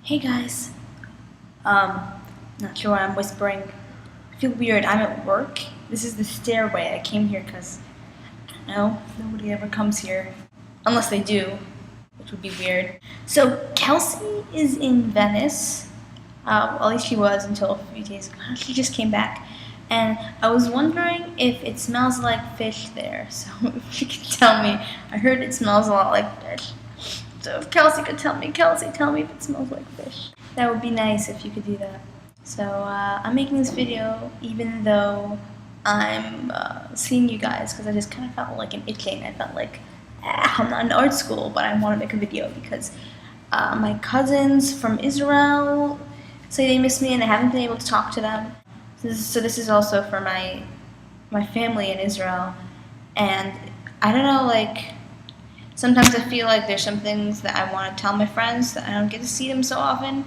Hey guys. Not sure why I'm whispering. I feel weird. I'm at work. This is the stairway. I came here because, nobody ever comes here. Unless they do, which would be weird. So, Kelsey is in Venice. At least she was until a few days ago. She just came back. And I was wondering if it smells like fish there. So, if you could tell me. I heard it smells a lot like fish. So if Kelsey could tell me, Kelsey, tell me if it smells like fish. That would be nice if you could do that. So I'm making this video even though I'm seeing you guys because I just kind of felt like an itching. I felt like I'm not in art school, but I want to make a video because my cousins from Israel say they miss me and I haven't been able to talk to them. So this is also for my family in Israel. And I don't know, sometimes I feel like there's some things that I want to tell my friends that I don't get to see them so often,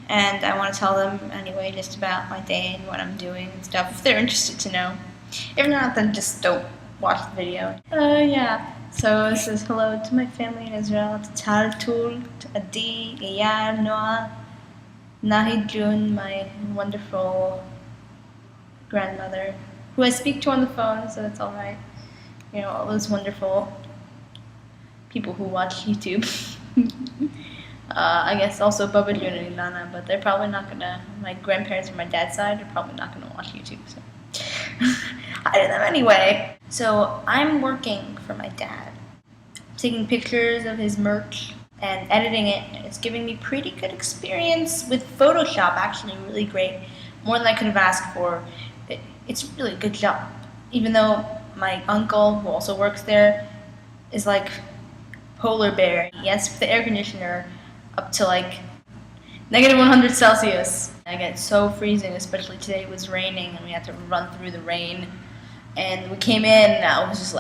and I want to tell them anyway just about my day and what I'm doing and stuff if they're interested to know. If not, then just don't watch the video. Yeah. So this is hello to my family in Israel, to Tartul, to Adi, Eyar, Noah, Nahi June, my wonderful grandmother, who I speak to on the phone, so that's alright. All those wonderful people who watch YouTube. I guess also Baba June and Nana, but they're probably not gonna, my grandparents from my dad's side are probably not gonna watch YouTube, so hi to them anyway. So I'm working for my dad, taking pictures of his merch and editing it. It's giving me pretty good experience with Photoshop, actually really great, more than I could have asked for. It's a really good job, even though my uncle, who also works there, is like polar bear. He has the air conditioner up to negative 100 Celsius. I get so freezing, especially today it was raining and we had to run through the rain. And we came in and I was just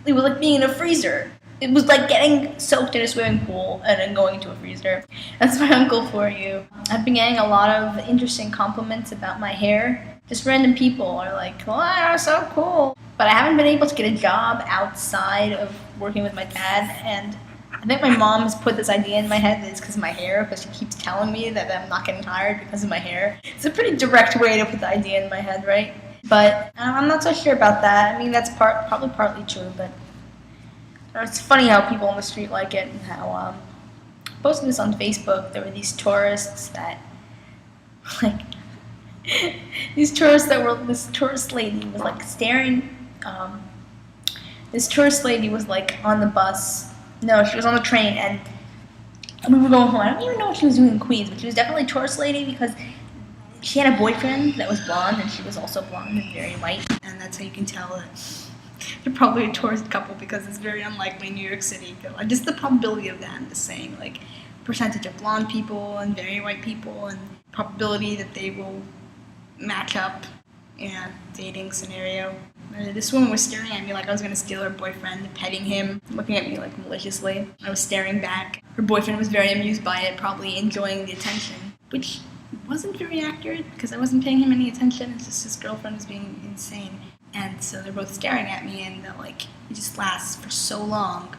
it was like being in a freezer. It was like getting soaked in a swimming pool and then going into a freezer. That's my uncle for you. I've been getting a lot of interesting compliments about my hair. Just random people are like, wow, so cool. But I haven't been able to get a job outside of working with my dad, and I think my mom has put this idea in my head that it's because of my hair, because she keeps telling me that I'm not getting hired because of my hair. It's a pretty direct way to put the idea in my head, right? But I'm not so sure about that. I mean, that's probably partly true, but it's funny how people on the street like it, and how I posted this on Facebook. There were these tourists that this tourist lady was staring. This tourist lady was on the bus. No, she was on the train, and we were going home. I don't even know what she was doing in Queens, but she was definitely a tourist lady because she had a boyfriend that was blonde, and she was also blonde and very white. And that's how you can tell that they're probably a tourist couple, because it's very unlikely in New York City. Just the probability of that, I'm just saying, percentage of blonde people and very white people, and probability that they will match up in a dating scenario. This woman was staring at me like I was going to steal her boyfriend, petting him, looking at me maliciously. I was staring back. Her boyfriend was very amused by it, probably enjoying the attention, which wasn't very accurate because I wasn't paying him any attention. It's just his girlfriend was being insane. And so they're both staring at me, and it just lasts for so long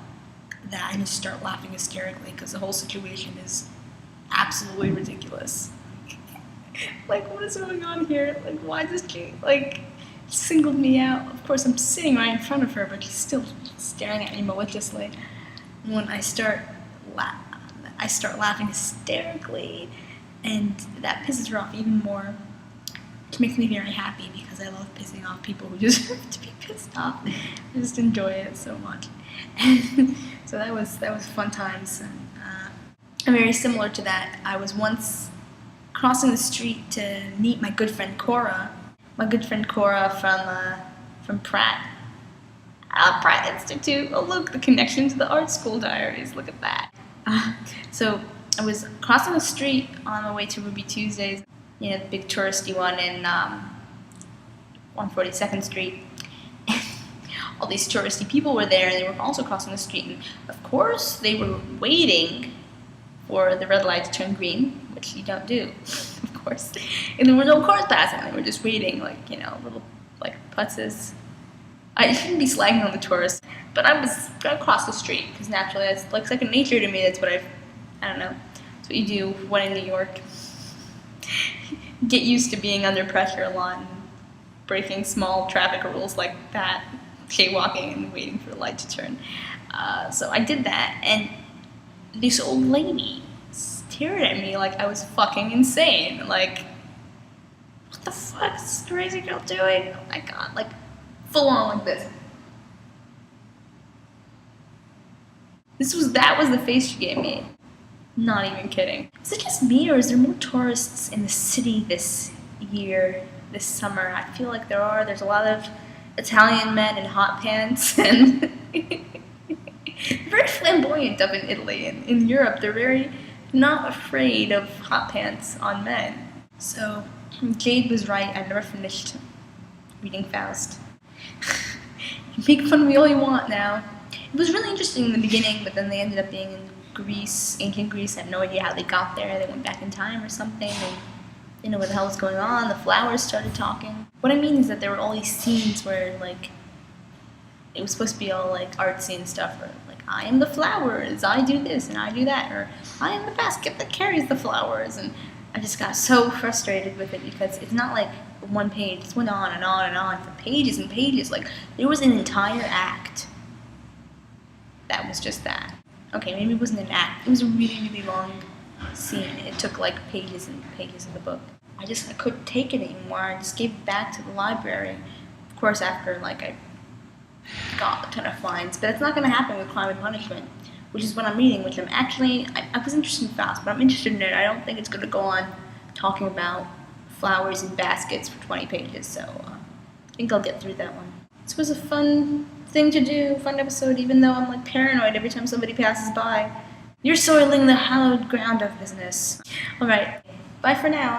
that I just start laughing hysterically because the whole situation is absolutely ridiculous. What is going on here? Why does she, singled me out? Of course, I'm sitting right in front of her, but she's still staring at me maliciously. And when I start laughing hysterically, and that pisses her off even more, which makes me very happy because I love pissing off people who just have to be pissed off. I just enjoy it so much. So that was fun times. And very similar to that, I was once crossing the street to meet my good friend Cora. My good friend Cora from Pratt Institute. Oh look, the connection to the art school diaries. Look at that. So I was crossing the street on my way to Ruby Tuesdays, the big touristy one in 142nd Street. All these touristy people were there, and they were also crossing the street. And of course, they were waiting for the red light to turn green, which you don't do, of course. And there were no cars passing. They were just waiting, little putzes. I shouldn't be slagging on the tourists, but I was gonna cross the street because naturally that's second nature to me. That's what I don't know. what you do when in New York. Get used to being under pressure a lot and breaking small traffic rules like that, jaywalking and waiting for the light to turn. So I did that, and this old lady stared at me like I was fucking insane. Like, what the fuck is this crazy girl doing? Oh my god, like, full on like this. That was the face she gave me. Not even kidding. Is it just me, or is there more tourists in the city this year, this summer? I feel like there are. There's a lot of Italian men in hot pants, and they're very flamboyant up in Italy. And in Europe, they're very not afraid of hot pants on men. So Jade was right. I never finished reading Faust. Make fun of me all you want now. It was really interesting in the beginning, but then they ended up being in Greece, ancient Greece. I have no idea how they got there. They went back in time or something. They didn't know what the hell was going on. The flowers started talking. What I mean is that there were all these scenes where, like, it was supposed to be all, like, artsy and stuff. Or, like, I am the flowers, I do this and I do that. Or, I am the basket that carries the flowers. And I just got so frustrated with it because it's not like one page. It went on and on and on for pages and pages. Like, there was an entire act that was just that. Okay, maybe it wasn't an act. It was a really, really long scene. It took like pages and pages of the book. I couldn't take it anymore. I just gave it back to the library. Of course, after like I got a ton of fines. But it's not going to happen with Crime and Punishment, which is what I'm reading, which I'm actually, I was interested in Faust, but I'm interested in it. I don't think it's going to go on talking about flowers in baskets for 20 pages, so I think I'll get through that one. This was a fun thing to do, fun episode, even though I'm like paranoid every time somebody passes by. You're soiling the hallowed ground of business. Alright, bye for now.